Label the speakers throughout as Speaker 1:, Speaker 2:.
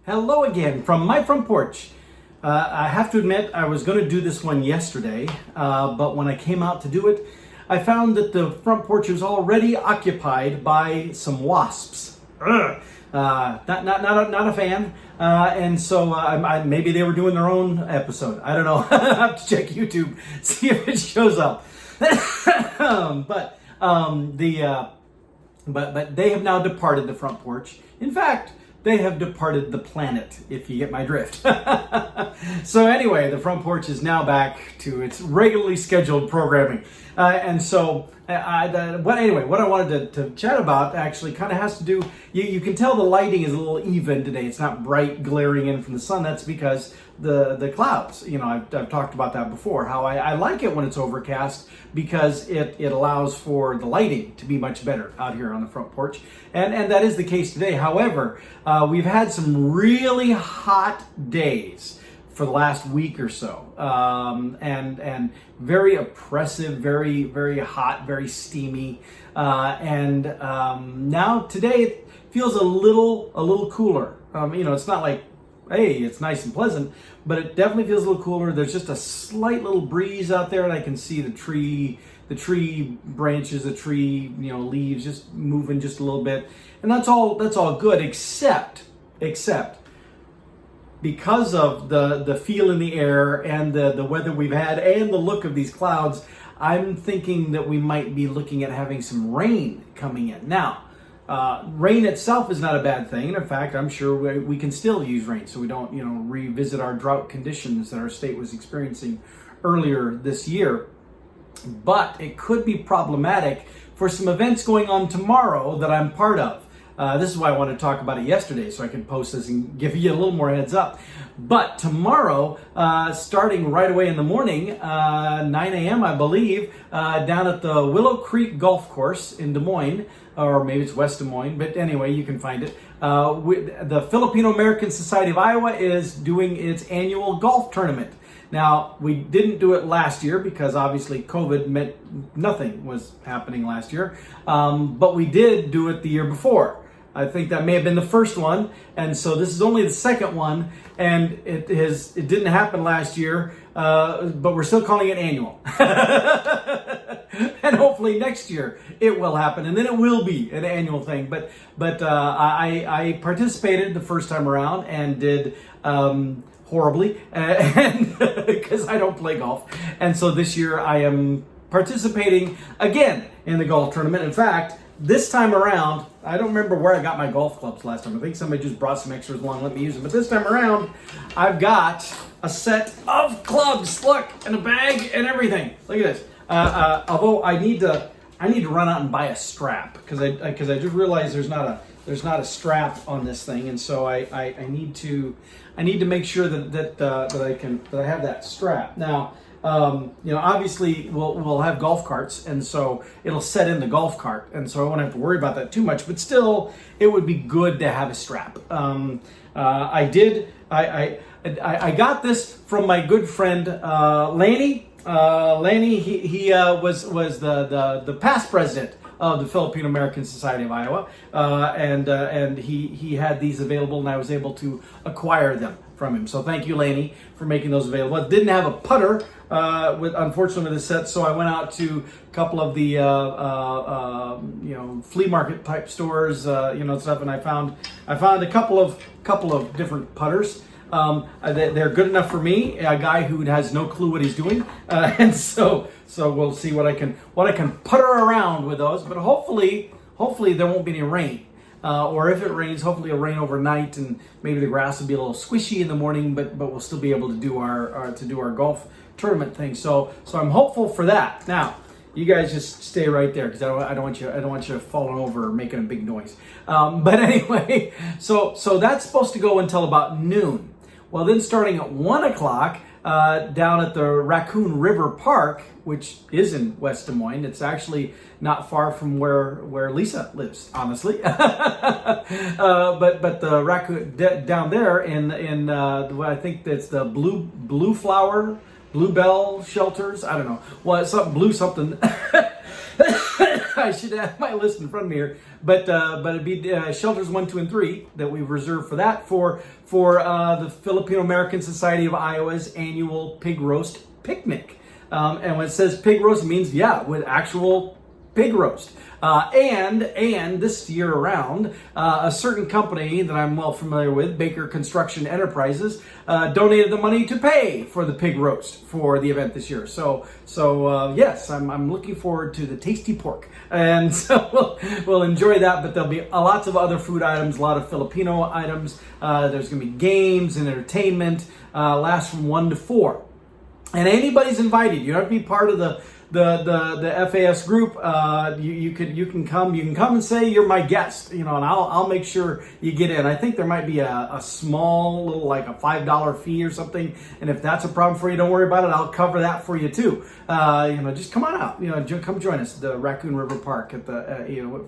Speaker 1: Hello again from my front porch. I have to admit I was going to do this one yesterday, but when I came out to do it, I found that the front porch was already occupied by some wasps. Not a fan, and so maybe they were doing their own episode. I don't know. I have to check YouTube, see if it shows up. But they have now departed the front porch. In fact, they have departed the planet, if you get my drift. So anyway, the front porch is now back to its regularly scheduled programming. What I wanted to chat about actually kind of has to do, you can tell the lighting is a little even today. It's not bright glaring in from the sun. That's because the clouds, I've talked about that before, how I like it when it's overcast because it allows for the lighting to be much better out here on the front porch. And that is the case today. However, we've had some really hot days for the last week or so, and very oppressive, very, very hot, very steamy, now today it feels a little cooler. It's not like, hey, it's nice and pleasant, but it definitely feels a little cooler. There's just a slight little breeze out there, and I can see the tree branches, the tree, leaves just moving just a little bit, and that's all good, except because of the feel in the air and the weather we've had and the look of these clouds, I'm thinking that we might be looking at having some rain coming in. Now, rain itself is not a bad thing. In fact, I'm sure we can still use rain so we don't, revisit our drought conditions that our state was experiencing earlier this year. But it could be problematic for some events going on tomorrow that I'm part of. This is why I wanted to talk about it yesterday, so I can post this and give you a little more heads up. But tomorrow, starting right away in the morning, 9 a.m. I believe, down at the Willow Creek Golf Course in Des Moines, or maybe it's West Des Moines, but anyway, you can find it. The Filipino-American Society of Iowa is doing its annual golf tournament. Now, we didn't do it last year because obviously COVID meant nothing was happening last year, but we did do it the year before. I think that may have been the first one, and so this is only the second one, and it didn't happen last year, but we're still calling it annual. And hopefully next year it will happen, and then it will be an annual thing. But I participated the first time around and did horribly, and because I don't play golf, and so this year I am participating again in the golf tournament. In fact, this time around, I don't remember where I got my golf clubs last time. I think somebody just brought some extras along, let me use them. But this time around, I've got a set of clubs, look, and a bag and everything. Look at this. Although I need to run out and buy a strap because I just realized there's not a strap on this thing, and so I need to make sure that I have that strap. Now, obviously we'll have golf carts, and so it'll set in the golf cart, and so I won't have to worry about that too much. But still, it would be good to have a strap. I got this from my good friend Laney. Laney, he was the past president of the Filipino-American Society of Iowa, and he had these available, and I was able to acquire them from him. So thank you, Laney, for making those available. I didn't have a putter, unfortunately, with this set, so I went out to a couple of the flea market type stores, stuff, and I found a couple of different putters. They're good enough for me, a guy who has no clue what he's doing, and so we'll see what I can putter around with those. But hopefully there won't be any rain, or if it rains, hopefully it'll rain overnight, and maybe the grass will be a little squishy in the morning. But we'll still be able to do our golf tournament thing. So I'm hopeful for that. Now, you guys just stay right there because I don't want you falling over or making a big noise. But anyway, so that's supposed to go until about noon. Well, then starting at 1 o'clock, down at the Raccoon River Park, which is in West Des Moines. It's actually not far from where Lisa lives, honestly. but the Raccoon down there in I think that's the Bluebell shelters. I don't know. Well, it's something blue something. I I might list in front of me here, but it'd be shelters 1, 2, and 3 that we've reserved for that for the Filipino-American Society of Iowa's annual pig roast picnic. And when it says pig roast, it means with actual pig roast. And this year around, a certain company that I'm well familiar with, Baker Construction Enterprises, donated the money to pay for the pig roast for the event this year. So yes, I'm looking forward to the tasty pork, and so we'll enjoy that. But there'll be lots of other food items, a lot of Filipino items. There's going to be games and entertainment. Lasts from 1 to 4, and anybody's invited. You don't have to be part of the FAS group. You can come and say you're my guest, and I'll make sure you get in. I think there might be a small little, like a $5 fee or something, and if that's a problem for you, don't worry about it. I'll cover that for you too. Just come on out. Come join us at the Raccoon River Park at the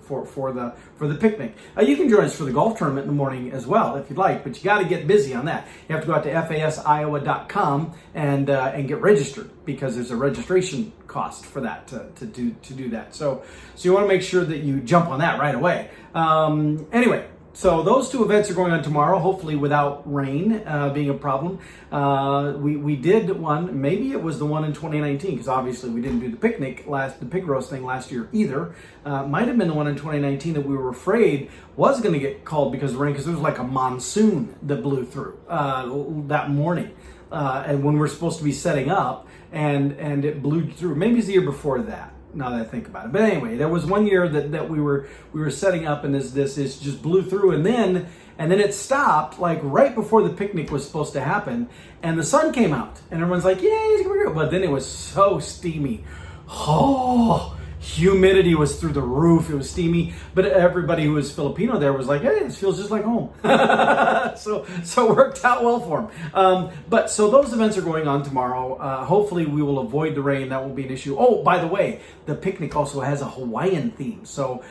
Speaker 1: for the picnic. You can join us for the golf tournament in the morning as well if you'd like, but you got to get busy on that. You have to go out to fasiowa.com and get registered, because there's a registration cost for that to do that. So you want to make sure that you jump on that right away. Anyway, so those 2 events are going on tomorrow, hopefully without rain being a problem. We did one, maybe it was the one in 2019, because obviously we didn't do the pig roast thing last year either. Might have been the one in 2019 that we were afraid was going to get called because of rain, because there was like a monsoon that blew through that morning. And when we're supposed to be setting up, and it blew through. Maybe it's the year before that, now that I think about it. But anyway, there was one year that we were setting up, and this just blew through, and then it stopped like right before the picnic was supposed to happen, and the sun came out, and everyone's like, "Yay, it's gonna be good!" But then it was so steamy. Humidity was through the roof. It was steamy, but everybody who was Filipino there was like, "Hey, this feels just like home." so it worked out well for them. But so those events are going on tomorrow. Hopefully we will avoid the rain. That won't be an issue. Oh, by the way, the picnic also has a Hawaiian theme. So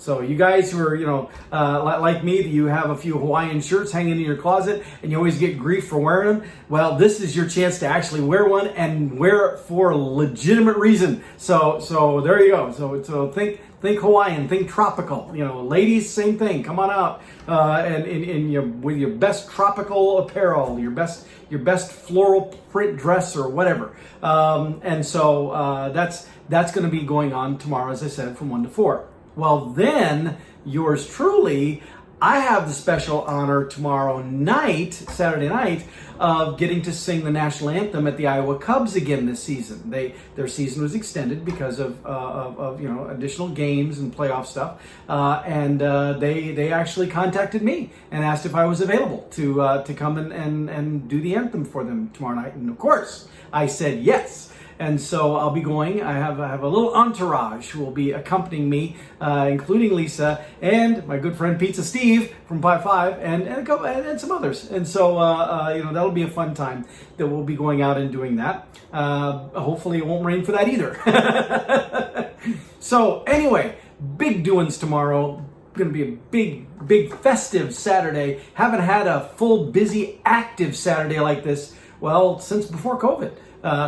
Speaker 1: you guys who are like me, that you have a few Hawaiian shirts hanging in your closet and you always get grief for wearing them. Well, this is your chance to actually wear one, and wear it for a legitimate reason. So there you go. So think Hawaiian, think tropical. Ladies, same thing. Come on out and with your best tropical apparel, your best floral print dress or whatever. And so that's going to be going on tomorrow, as I said, from 1 to 4. Well, then yours truly, I have the special honor tomorrow night, Saturday night, of getting to sing the National Anthem at the Iowa Cubs again this season. Their season was extended because of additional games and playoff stuff, and they actually contacted me and asked if I was available to come and do the anthem for them tomorrow night, and of course I said yes. And so I'll be going. I have a little entourage who will be accompanying me, including Lisa and my good friend Pizza Steve from Pi 5 and some others. And so that'll be a fun time that we'll be going out and doing that. Hopefully it won't rain for that either. So anyway, big doings tomorrow. Going to be a big festive Saturday. Haven't had a full, busy, active Saturday like this, since before COVID.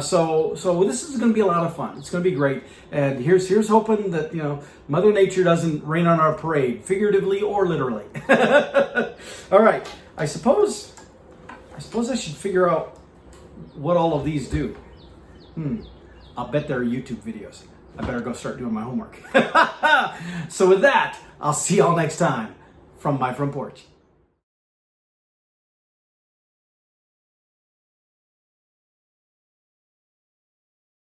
Speaker 1: So this is going to be a lot of fun. It's going to be great. And here's hoping that Mother Nature doesn't rain on our parade, figuratively or literally. All right. I suppose I should figure out what all of these do. I'll bet there are YouTube videos. I better go start doing my homework. So with that, I'll see y'all next time from my front porch.